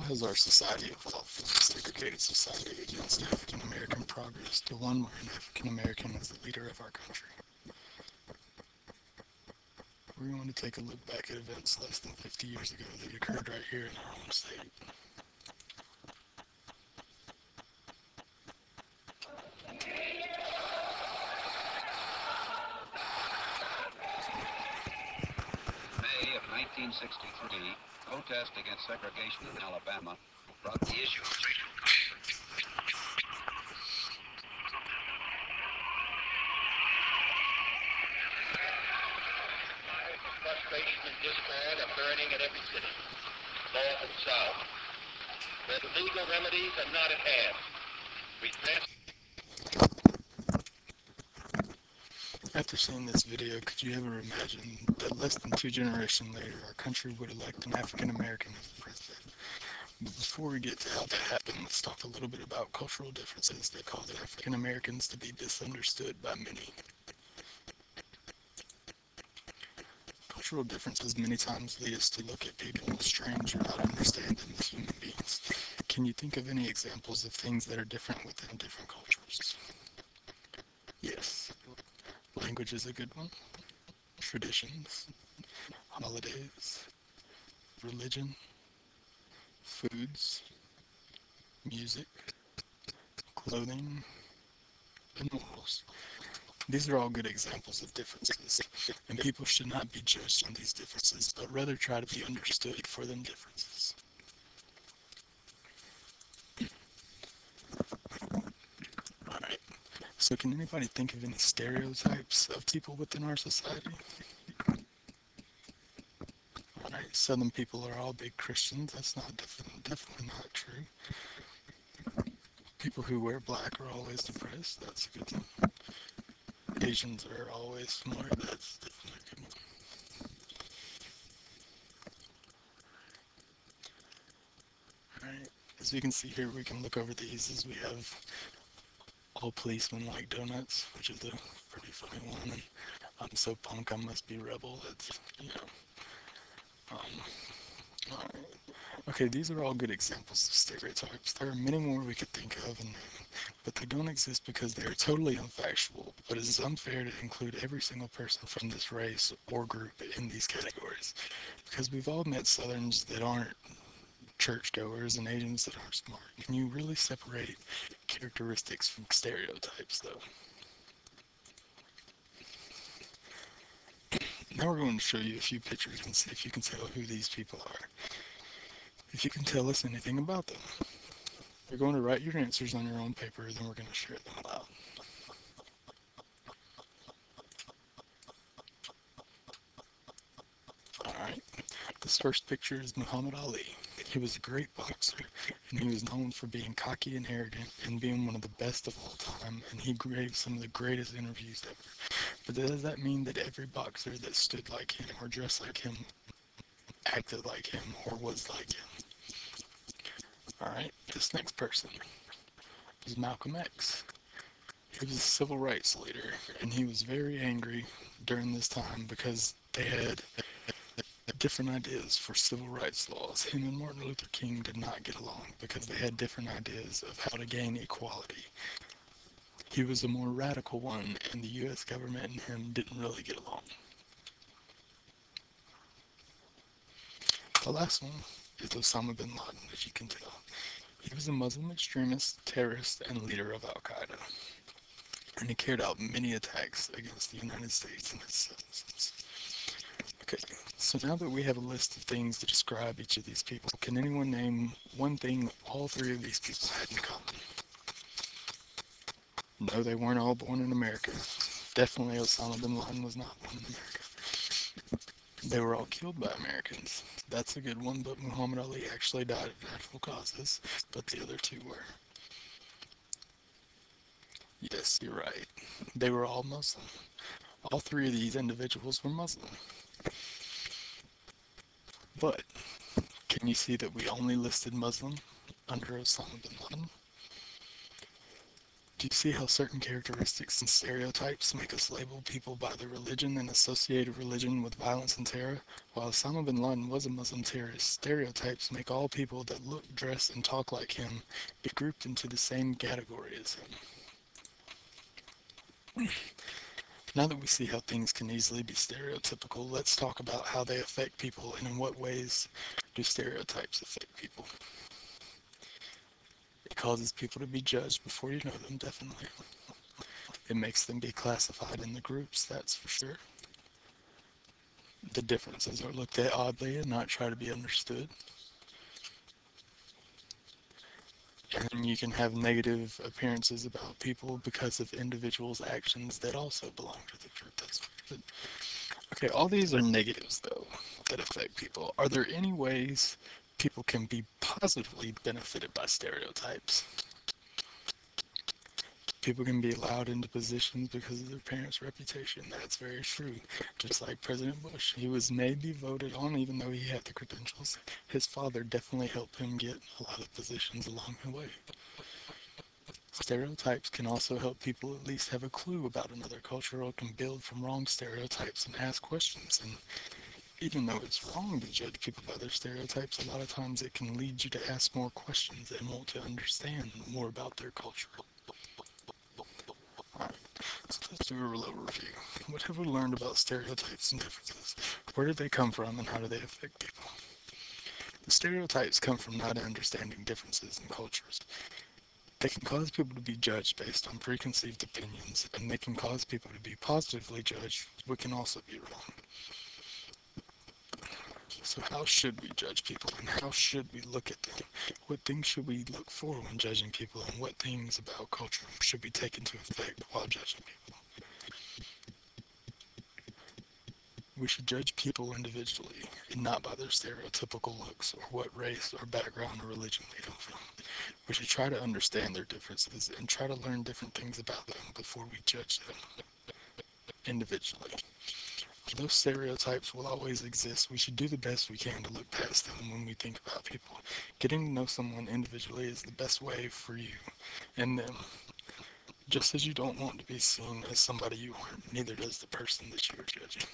has our society evolved from a segregated society against African American progress to one where an African American is the leader of our country? We're going to take a look back at events less than 50 years ago that occurred right here in our home state. May of 1963, protest against segregation in Alabama brought the issue of racial conflict. Frustration and despair are burning at every city, north and south, where the legal remedies are not at hand. After seeing this video, could you ever imagine that less than 2 generations later, our country would elect an African American as president? But before we get to how that happened, let's talk a little bit about cultural differences that cause African Americans to be misunderstood by many. Cultural differences many times lead us to look at people strange or not understand them as human beings. Can you think of any examples of things that are different within different cultures? Yes. Language is a good one. Traditions, holidays, religion, foods, music, clothing, and morals. These are all good examples of differences, and people should not be judged on these differences, but rather try to be understood for them differences. Alright, so can anybody think of any stereotypes of people within our society? Alright, Southern people are all big Christians. That's not definitely not true. People who wear black are always depressed. That's a good one. Asians are always smart. That's definitely a good one. Alright, as we can see here, we can look over these as we have all policemen like donuts, which is a pretty funny one. And I'm so punk, I must be rebel. That's, you know. Alright. Okay, these are all good examples of stereotypes. There are many more we could think of, but they don't exist because they are totally unfactual. But it is unfair to include every single person from this race or group in these categories, because we've all met Southerns that aren't churchgoers and Asians that aren't smart. Can you really separate characteristics from stereotypes, though? Now we're going to show you a few pictures and see if you can tell who these people are. If you can tell us anything about them. You're going to write your answers on your own paper, then we're going to share them aloud. Alright, this first picture is Muhammad Ali. He was a great boxer, and he was known for being cocky and arrogant and being one of the best of all time, and he gave some of the greatest interviews ever. But does that mean that every boxer that stood like him or dressed like him acted like him or was like him? Alright, this next person is Malcolm X. He was a civil rights leader, and he was very angry during this time because they had different ideas for civil rights laws. Him and Martin Luther King did not get along because they had different ideas of how to gain equality. He was a more radical one, and the US government and him didn't really get along. The last one is Osama bin Laden, as you can tell. He was a Muslim extremist, terrorist, and leader of Al-Qaeda, and he carried out many attacks against the United States and its citizens. Okay, so now that we have a list of things to describe each of these people, can anyone name one thing all three of these people had in common? No, they weren't all born in America. Definitely Osama bin Laden was not born in America. They were all killed by Americans. That's a good one, but Muhammad Ali actually died of natural causes, but the other two were. Yes, you're right. They were all Muslim. All three of these individuals were Muslim. But, can you see that we only listed Muslim under Osama bin Laden? Do you see how certain characteristics and stereotypes make us label people by their religion and associate religion with violence and terror? While Osama bin Laden was a Muslim terrorist, stereotypes make all people that look, dress, and talk like him be grouped into the same category as him. Now that we see how things can easily be stereotypical, let's talk about how they affect people and in what ways do stereotypes affect people. It causes people to be judged before you know them, definitely. It makes them be classified in the groups, that's for sure. The differences are looked at oddly and not try to be understood. And you can have negative appearances about people because of individuals' actions that also belong to the group. That's good. Okay, all these are negatives though that affect people. Are there any ways people can be positively benefited by stereotypes? People can be allowed into positions because of their parents' reputation. That's very true. Just like President Bush, he was maybe voted on even though he had the credentials. His father definitely helped him get a lot of positions along the way. Stereotypes can also help people at least have a clue about another culture or can build from wrong stereotypes and ask questions. And even though it's wrong to judge people by their stereotypes, a lot of times it can lead you to ask more questions and want to understand more about their culture. Alright, so let's do a little review. What have we learned about stereotypes and differences? Where did they come from and how do they affect people? The stereotypes come from not understanding differences in cultures. They can cause people to be judged based on preconceived opinions, and they can cause people to be positively judged, which can also be wrong. So how should we judge people, and how should we look at them? What things should we look for when judging people, and what things about culture should we take into effect while judging people? We should judge people individually, and not by their stereotypical looks, or what race, or background, or religion they come from. We should try to understand their differences, and try to learn different things about them before we judge them individually. Although stereotypes will always exist, we should do the best we can to look past them when we think about people. Getting to know someone individually is the best way for you and them. Just as you don't want to be seen as somebody you aren't, neither does the person that you are judging.